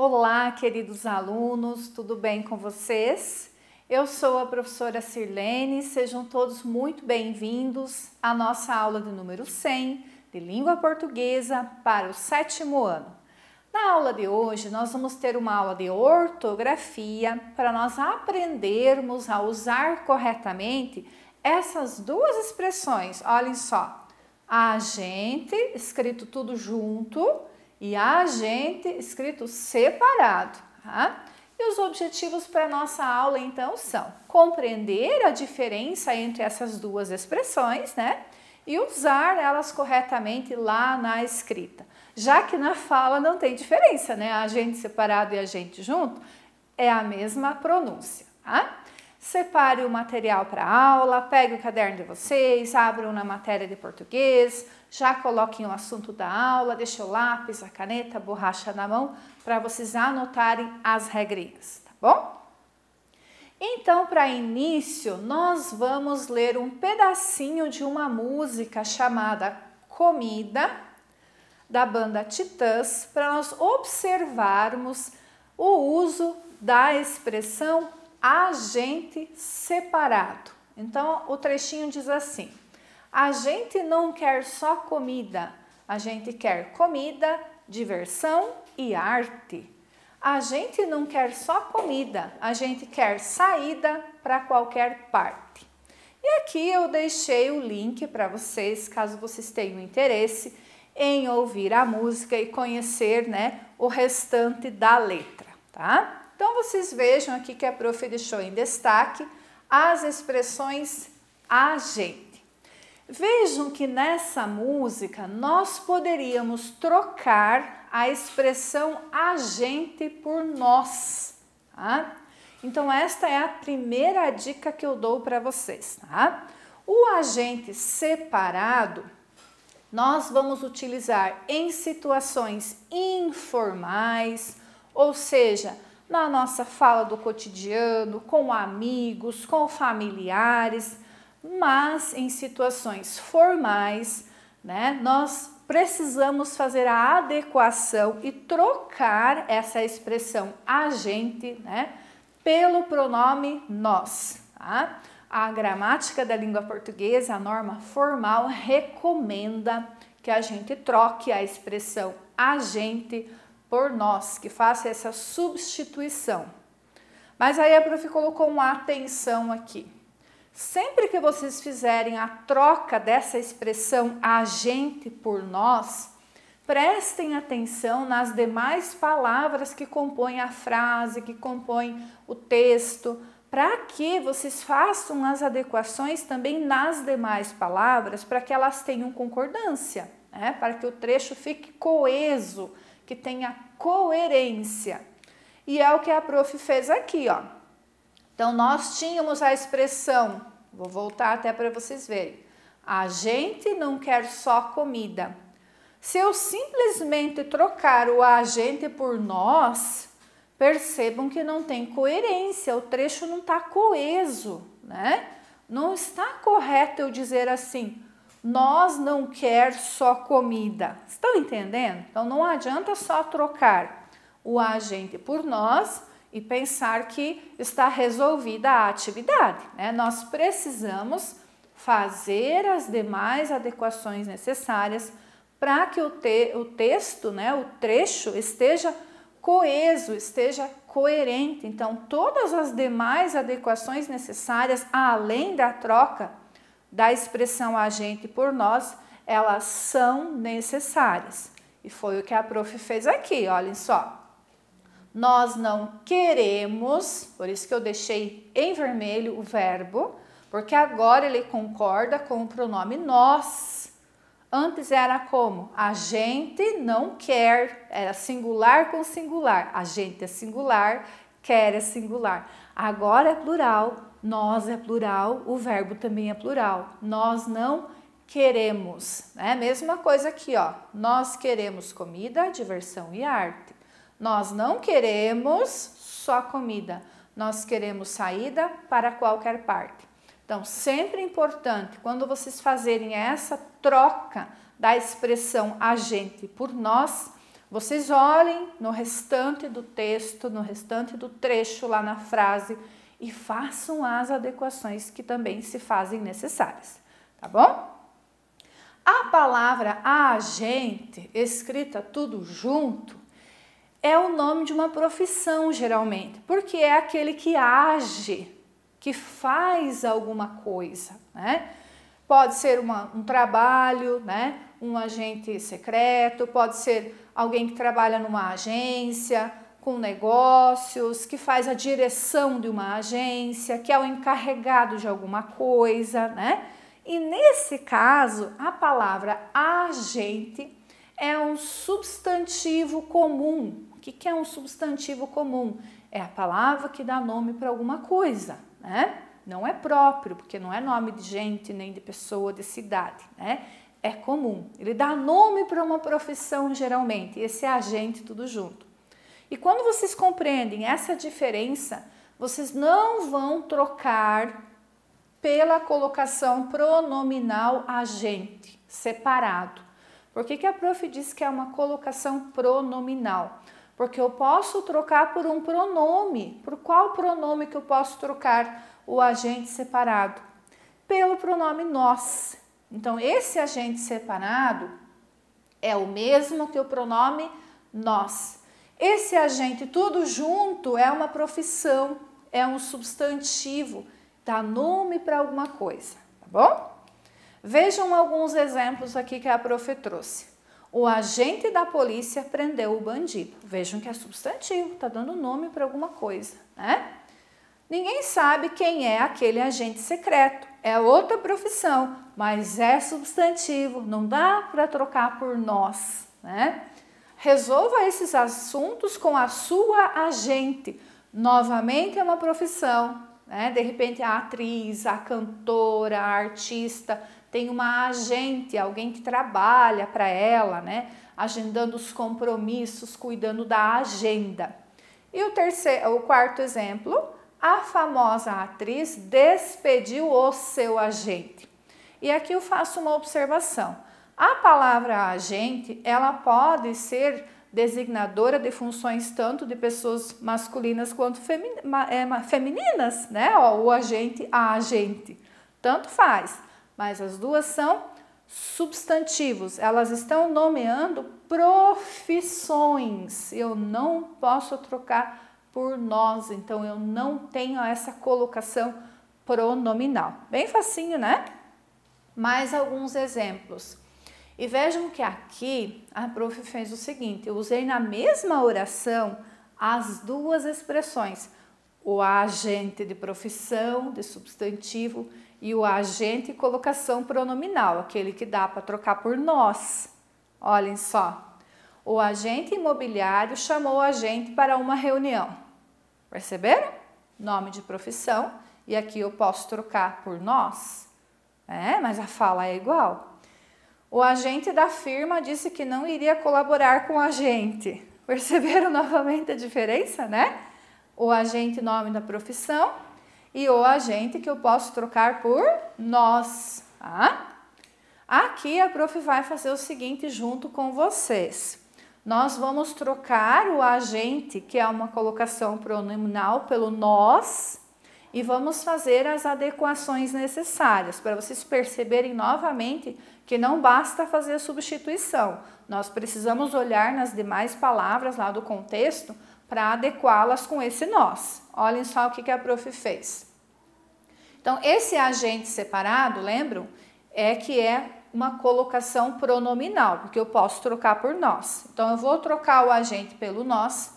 Olá, queridos alunos, tudo bem com vocês? Eu sou a professora Sirlene, sejam todos muito bem-vindos à nossa aula de número 100 de Língua Portuguesa para o 7º ano. Na aula de hoje, nós vamos ter uma aula de ortografia para nós aprendermos a usar corretamente essas duas expressões. Olhem só, a gente, escrito tudo junto, e a gente escrito separado, tá? E os objetivos para nossa aula então são compreender a diferença entre essas duas expressões, né? E usar elas corretamente lá na escrita. Já que na fala não tem diferença, né? A gente separado e a gente junto é a mesma pronúncia, tá? Separe o material para a aula, pegue o caderno de vocês, abram na matéria de português, já coloquem o assunto da aula, deixem o lápis, a caneta, a borracha na mão para vocês anotarem as regrinhas, tá bom? Então, para início, nós vamos ler um pedacinho de uma música chamada Comida, da banda Titãs, para nós observarmos o uso da expressão a gente separado. Então, o trechinho diz assim: a gente não quer só comida, a gente quer comida, diversão e arte. A gente não quer só comida, a gente quer saída para qualquer parte. E aqui eu deixei o link para vocês, caso vocês tenham interesse em ouvir a música e conhecer, né, o restante da letra, tá? Então, vocês vejam aqui que a prof deixou em destaque as expressões a gente. Vejam que nessa música nós poderíamos trocar a expressão a gente por nós, tá? Então, esta é a primeira dica que eu dou para vocês, tá? O agente separado nós vamos utilizar em situações informais, ou seja, na nossa fala do cotidiano, com amigos, com familiares, mas em situações formais, né, nós precisamos fazer a adequação e trocar essa expressão a gente, né, pelo pronome nós, tá? A gramática da língua portuguesa, a norma formal, recomenda que a gente troque a expressão a gente por nós, que faça essa substituição. Mas aí a prof colocou uma atenção aqui. Sempre que vocês fizerem a troca dessa expressão a gente por nós, prestem atenção nas demais palavras que compõem a frase, que compõem o texto, para que vocês façam as adequações também nas demais palavras, para que elas tenham concordância, né? Para que o trecho fique coeso, que tenha coerência. E é o que a prof fez aqui, ó. Então, nós tínhamos a expressão, vou voltar até para vocês verem, a gente não quer só comida. Se eu simplesmente trocar o a gente por nós, percebam que não tem coerência, o trecho não está coeso, né? Não está correto eu dizer assim, nós não quer só comida. Estão entendendo? Então, não adianta só trocar o a gente por nós e pensar que está resolvida a atividade, né? Nós precisamos fazer as demais adequações necessárias para que o texto, né, o trecho esteja coeso, esteja coerente. Então, todas as demais adequações necessárias, além da troca da expressão a gente por nós, elas são necessárias. E foi o que a prof fez aqui, olhem só. Nós não queremos, por isso que eu deixei em vermelho o verbo, porque agora ele concorda com o pronome nós. Antes era como? A gente não quer, era singular com singular. A gente é singular, quer é singular. Agora é plural, nós é plural, o verbo também é plural. Nós não queremos, né? Mesma coisa aqui, ó. Nós queremos comida, diversão e arte. Nós não queremos só comida, nós queremos saída para qualquer parte. Então, sempre importante, quando vocês fazerem essa troca da expressão a gente por nós, Vocês olhem no restante do texto, no restante do trecho lá na frase e façam as adequações que também se fazem necessárias, tá bom? A palavra agente, escrita tudo junto, é o nome de uma profissão geralmente, porque é aquele que age, que faz alguma coisa, né? Pode ser um trabalho, né? Um agente secreto, pode ser alguém que trabalha numa agência, com negócios, que faz a direção de uma agência, que é o encarregado de alguma coisa, né? E nesse caso, a palavra agente é um substantivo comum. O que é um substantivo comum? É a palavra que dá nome para alguma coisa, né? Não é próprio, porque não é nome de gente, nem de pessoa, de cidade, né? É comum. Ele dá nome para uma profissão, geralmente. Esse é agente, tudo junto. E quando vocês compreendem essa diferença, vocês não vão trocar pela colocação pronominal agente, separado. Por que a prof diz que é uma colocação pronominal? Porque eu posso trocar por um pronome. Por qual pronome que eu posso trocar o agente separado? Pelo pronome nós. Então, esse agente separado é o mesmo que o pronome nós. Esse agente tudo junto é uma profissão, é um substantivo, dá nome para alguma coisa, tá bom? Vejam alguns exemplos aqui que a prof trouxe. O agente da polícia prendeu o bandido. Vejam que é substantivo, está dando nome para alguma coisa, né? Ninguém sabe quem é aquele agente secreto. É outra profissão, mas é substantivo, não dá para trocar por nós, né? Resolva esses assuntos com a sua agente. Novamente é uma profissão, né? De repente a atriz, a cantora, a artista tem uma agente, alguém que trabalha para ela, né? Agendando os compromissos, cuidando da agenda. E o quarto exemplo, a famosa atriz despediu o seu agente. E aqui eu faço uma observação. A palavra agente, ela pode ser designadora de funções tanto de pessoas masculinas quanto femininas, né? O agente, a agente. Tanto faz, mas as duas são substantivos. Elas estão nomeando profissões. Eu não posso trocar por nós, então eu não tenho essa colocação pronominal. Bem facinho, né? Mais alguns exemplos. E vejam que aqui a prof fez o seguinte, eu usei na mesma oração as duas expressões, o agente de profissão, de substantivo, e o agente colocação pronominal, aquele que dá para trocar por nós. Olhem só, o agente imobiliário chamou a gente para uma reunião. Perceberam? Nome de profissão, e aqui eu posso trocar por nós, mas a fala é igual. O agente da firma disse que não iria colaborar com a gente. Perceberam novamente a diferença, né? O agente, nome da profissão, e o agente que eu posso trocar por nós. Tá? Aqui a prof vai fazer o seguinte junto com vocês. Nós vamos trocar o agente, que é uma colocação pronominal, pelo nós, e vamos fazer as adequações necessárias, para vocês perceberem novamente que não basta fazer a substituição. Nós precisamos olhar nas demais palavras lá do contexto para adequá-las com esse nós. Olhem só o que a prof fez. Então, esse agente separado, lembram? É uma colocação pronominal, porque eu posso trocar por nós. Então, eu vou trocar o agente pelo nós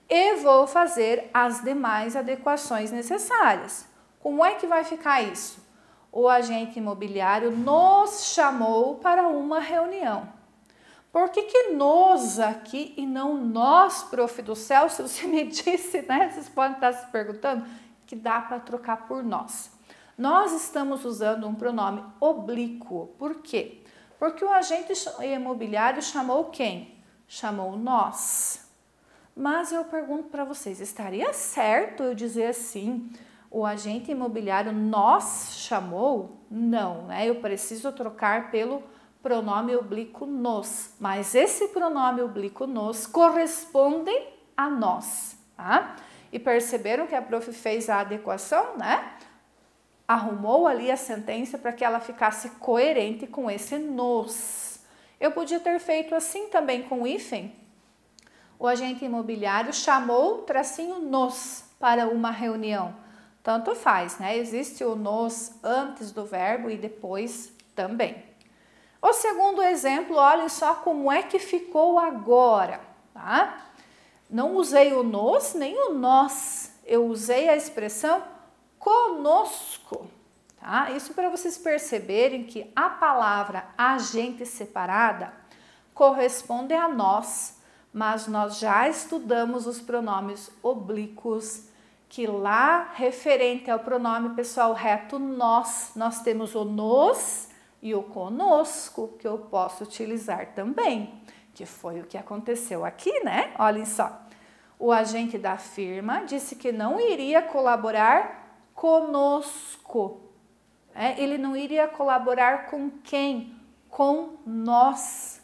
e vou fazer as demais adequações necessárias. Como é que vai ficar isso? O agente imobiliário nos chamou para uma reunião. Por que nos aqui e não nós, prof do céu? Se você me disse, né? Vocês podem estar se perguntando que dá para trocar por nós. Nós estamos usando um pronome oblíquo. Por quê? Porque o agente imobiliário chamou quem? Chamou nós. Mas eu pergunto para vocês, estaria certo eu dizer assim, o agente imobiliário nos chamou? Não, né? Eu preciso trocar pelo pronome oblíquo nos, mas esse pronome oblíquo nos corresponde a nós, tá? E perceberam que a prof fez a adequação, né? Arrumou ali a sentença para que ela ficasse coerente com esse nos. Eu podia ter feito assim também com o hífen. O agente imobiliário chamou o tracinho nos para uma reunião. Tanto faz, né? Existe o nos antes do verbo e depois também. O segundo exemplo, olhem só como é que ficou agora, tá? Não usei o nos nem o nós, eu usei a expressão conosco, tá? Isso para vocês perceberem que a palavra agente separada corresponde a nós, mas nós já estudamos os pronomes oblíquos, que lá, referente ao pronome pessoal reto nós temos o nos e o conosco, que eu posso utilizar também, que foi o que aconteceu aqui, né? Olhem só, o agente da firma disse que não iria colaborar conosco. Ele não iria colaborar com quem? Com nós.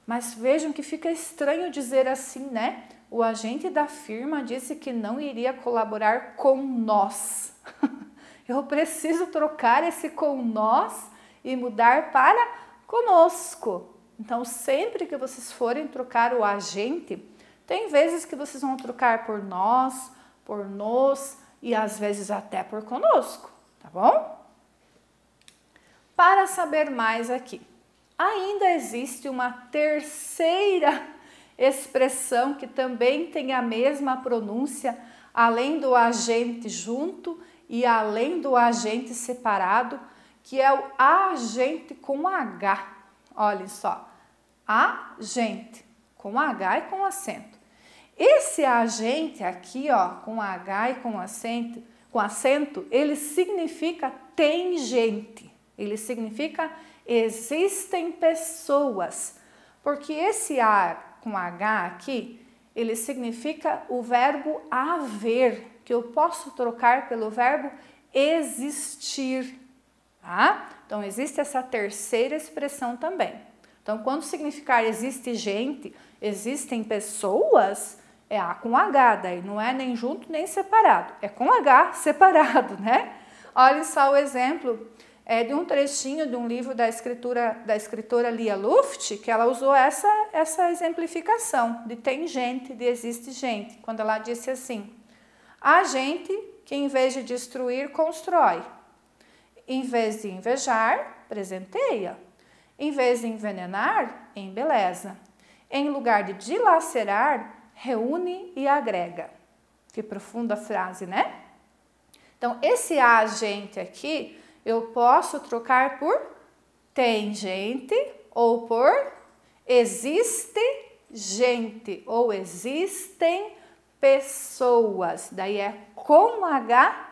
Mas vejam que fica estranho dizer assim, né? O agente da firma disse que não iria colaborar com nós. Eu preciso trocar esse com nós e mudar para conosco. Então, sempre que vocês forem trocar o agente, tem vezes que vocês vão trocar por nós, por nos e às vezes até por conosco, tá bom? Para saber mais aqui, ainda existe uma terceira expressão que também tem a mesma pronúncia, além do agente junto e além do agente separado, que é o agente com H. Olhem só, agente com H e com acento. Esse agente aqui, ó, com H e com acento, ele significa tem gente. Ele significa existem pessoas. Porque esse A com H aqui, ele significa o verbo haver, que eu posso trocar pelo verbo existir, tá? Então, existe essa terceira expressão também. Então, quando significar existe gente, existem pessoas, é A com H, daí não é nem junto nem separado, é com H separado, né? Olha só o exemplo de um trechinho de um livro da escritora Lia Luft, que ela usou essa exemplificação de tem gente, de existe gente, quando ela disse assim: há gente que em vez de destruir, constrói. Em vez de invejar, presenteia. Em vez de envenenar, embeleza. Em lugar de dilacerar, reúne e agrega. Que profunda frase, né? Então, esse agente aqui, eu posso trocar por tem gente ou por existe gente ou existem pessoas. Daí é com H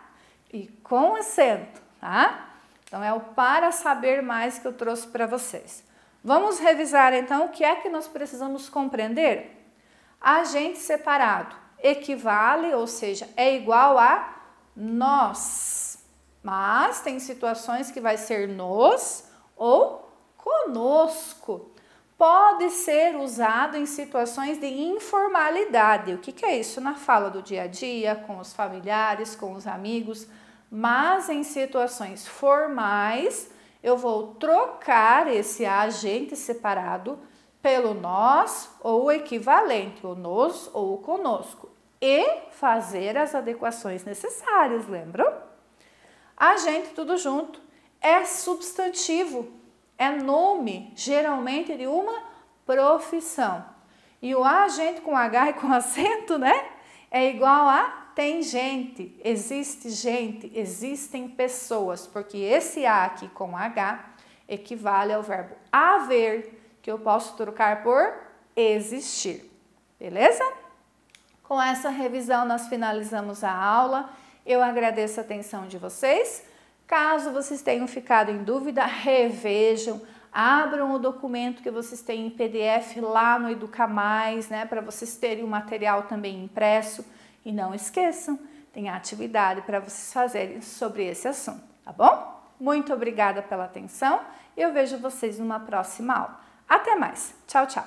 e com acento, tá? Então é o para saber mais que eu trouxe para vocês. Vamos revisar então o que é que nós precisamos compreender? Agente separado equivale, ou seja, é igual a nós. Mas tem situações que vai ser nos ou conosco. Pode ser usado em situações de informalidade. O que é isso? Na fala do dia a dia, com os familiares, com os amigos. Mas em situações formais, eu vou trocar esse agente separado pelo nós ou o equivalente, o nos ou o conosco. E fazer as adequações necessárias, lembram? Agente, tudo junto, é substantivo, é nome, geralmente de uma profissão. E o agente com H e com acento, né? É igual a tem gente, existe gente, existem pessoas, porque esse A aqui com H equivale ao verbo haver, que eu posso trocar por existir. Beleza? Com essa revisão, nós finalizamos a aula. Eu agradeço a atenção de vocês. Caso vocês tenham ficado em dúvida, revejam, abram o documento que vocês têm em PDF lá no Educa Mais, né, para vocês terem o material também impresso. E não esqueçam, tem atividade para vocês fazerem sobre esse assunto, tá bom? Muito obrigada pela atenção e eu vejo vocês numa próxima aula. Até mais. Tchau, tchau.